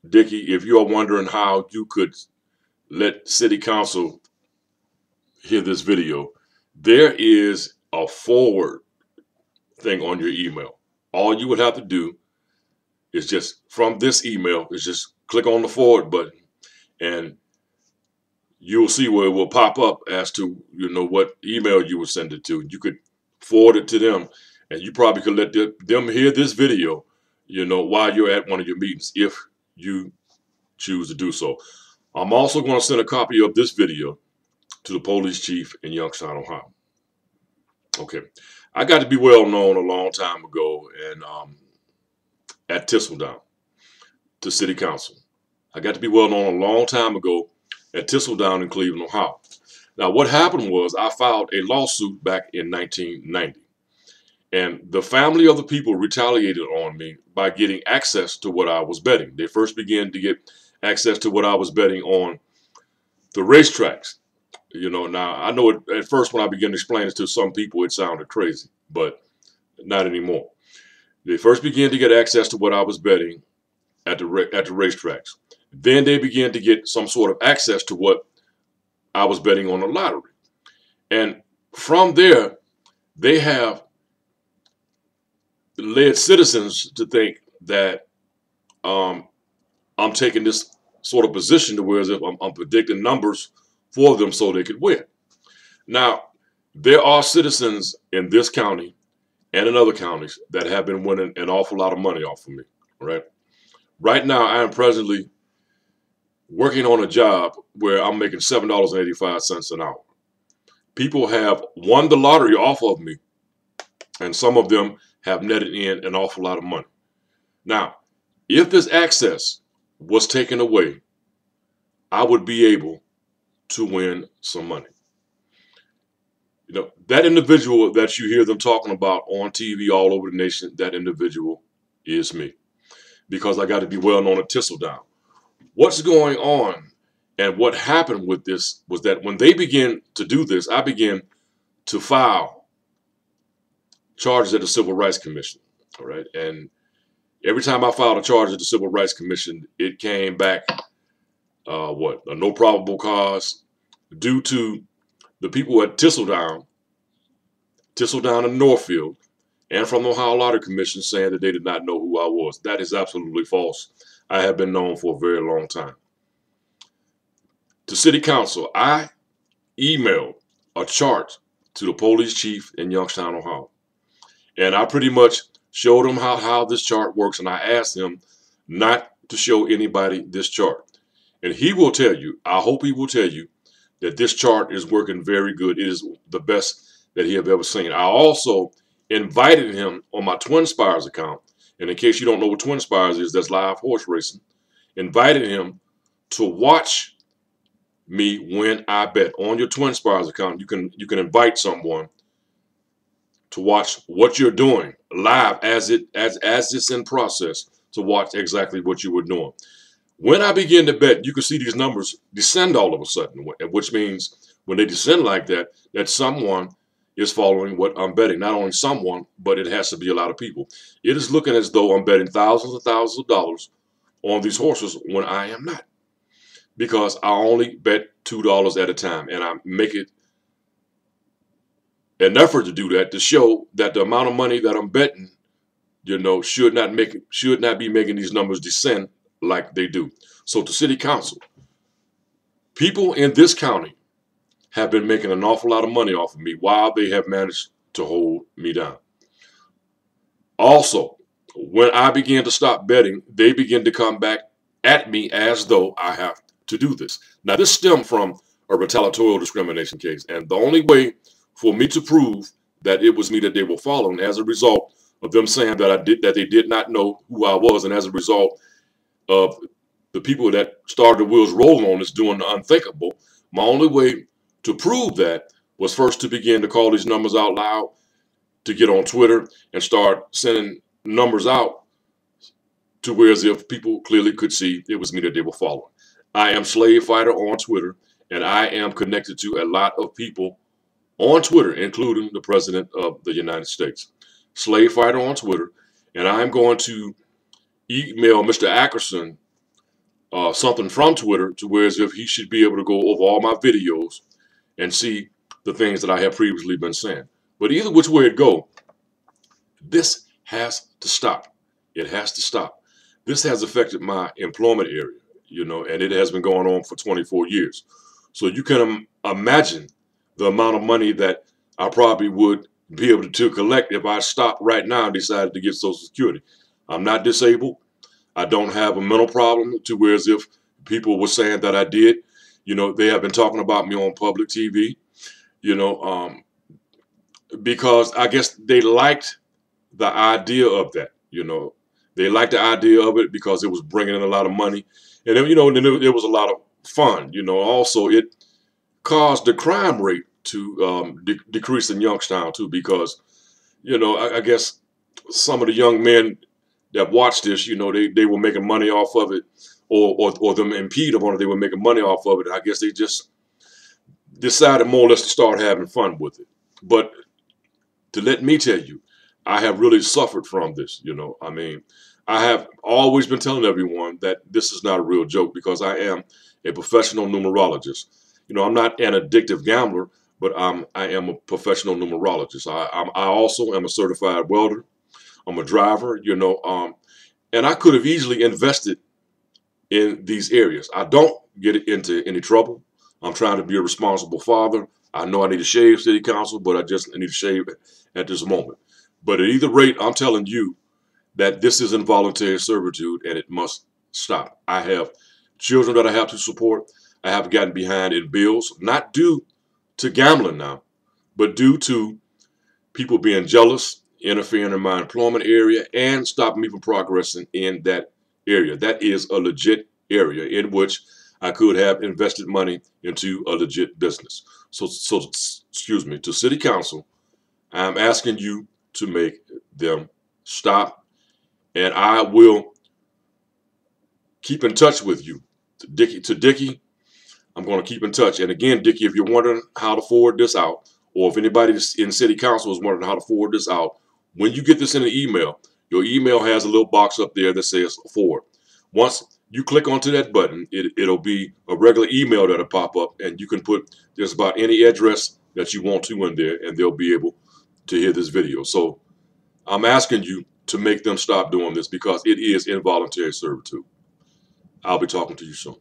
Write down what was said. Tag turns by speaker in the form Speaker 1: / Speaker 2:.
Speaker 1: Dickie, if you are wondering how you could let City Council hear this video, there is a forward thing on your email. All you would have to do is just from this email is just click on the forward button, and you'll see where it will pop up as to what email you would send it to. You could forward it to them, and you probably could let them hear this video, while you're at one of your meetings, if you choose to do so. I'm also going to send a copy of this video to the police chief in Youngstown, Ohio. Okay, I got to be well known a long time ago, and at Thistledown to City Council. I got to be well known a long time ago at Thistledown in Cleveland, Ohio. Now, what happened was I filed a lawsuit back in 1990, and the family of the people retaliated on me by getting access to what I was betting. They first began to get access to what I was betting on the racetracks. Now I know at first when I began to explain this to some people, it sounded crazy, but not anymore. They first began to get access to what I was betting at the racetracks. Then they began to get some sort of access to what I was betting on the lottery. And from there, they have led citizens to think that I'm taking this sort of position to where as if I'm predicting numbers for them so they could win. Now, there are citizens in this county and in other counties that have been winning an awful lot of money off of me, right? Right now, I am presently working on a job where I'm making $7.85 an hour. People have won the lottery off of me, and some of them have netted in an awful lot of money. Now, if this access was taken away, I would be able to win some money. That individual that you hear them talking about on TV all over the nation, that individual is me, because I got to be well known at Thistledown. What's going on and what happened with this was that when they began to do this, I began to file charges at the Civil Rights Commission. All right. And every time I filed a charge at the Civil Rights Commission, it came back, a no probable cause, due to the people at Thistledown and Northfield, and from the Ohio Lottery Commission saying that they did not know who I was. That is absolutely false. I have been known for a very long time. To City Council, I emailed a chart to the police chief in Youngstown, Ohio. And I pretty much showed him how this chart works, and I asked him not to show anybody this chart. And he will tell you, I hope he will tell you, that this chart is working very good. It is the best that he have ever seen. I also invited him on my Twin Spires account, and in case you don't know what Twin Spires is, that's live horse racing, invited him to watch me when I bet. On your Twin Spires account, you can invite someone to watch what you're doing live as it's in process, to watch exactly what you were doing. When I begin to bet, you can see these numbers descend all of a sudden, which means when they descend like that, that someone is following what I'm betting. Not only someone, but it has to be a lot of people. It is looking as though I'm betting thousands and thousands of dollars on these horses when I am not, because I only bet $2 at a time, and I make it an effort to do that, to show that the amount of money that I'm betting, should not be making these numbers descend like they do. So to City Council, people in this county have been making an awful lot of money off of me while they have managed to hold me down. Also, when I began to stop betting, they begin to come back at me as though I have to do this. Now, this stemmed from a retaliatory discrimination case, and the only way for me to prove that it was me that they were following, as a result of them saying that they did not know who I was, and as a result of the people that started the wheels rolling on this doing the unthinkable, my only way to prove that was first to begin to call these numbers out loud, to get on Twitter and start sending numbers out to where as if people clearly could see it was me that they were following. I am Slave Fighter on Twitter, and I am connected to a lot of people on Twitter, including the President of the United States. Slave Fighter on Twitter, and I'm going to email Mr. Ackerson something from Twitter to where as if he should be able to go over all my videos and see the things that I have previously been saying. But either which way it go, this has to stop. It has to stop. This has affected my employment area, and it has been going on for 24 years. So you can imagine the amount of money that I probably would be able to collect if I stopped right now and decided to get Social Security. I'm not disabled. I don't have a mental problem to where as if people were saying that I did. They have been talking about me on public TV, because I guess they liked the idea of that. They liked the idea of it because it was bringing in a lot of money. And then, then it was a lot of fun. Also it caused the crime rate to decrease in Youngstown too, because, I guess some of the young men that watched this, they were making money off of it, or them impede upon it, they were making money off of it. I guess they just decided more or less to start having fun with it. But to let me tell you, I have really suffered from this. I have always been telling everyone that this is not a real joke because I am a professional numerologist. I'm not an addictive gambler, but I am a professional numerologist. I also am a certified welder. I'm a driver, and I could have easily invested in these areas. I don't get into any trouble. I'm trying to be a responsible father. I know I need to shave city council, but I just need to shave at this moment. But at either rate, I'm telling you that this is involuntary servitude and it must stop. I have children that I have to support. I have gotten behind in bills, not due to gambling now, but due to people being jealous, interfering in my employment area, and stopping me from progressing in that area. That is a legit area in which I could have invested money into a legit business. So excuse me, to City Council, I'm asking you to make them stop, and I will keep in touch with you. To Dickie, I'm going to keep in touch. And again, Dickie, if you're wondering how to forward this out, or if anybody in City Council is wondering how to forward this out, when you get this in an email, your email has a little box up there that says forward. Once you click onto that button, it'll be a regular email that'll pop up, and you can put just about any address that you want to in there, and they'll be able to hear this video. So I'm asking you to make them stop doing this because it is involuntary servitude. I'll be talking to you soon.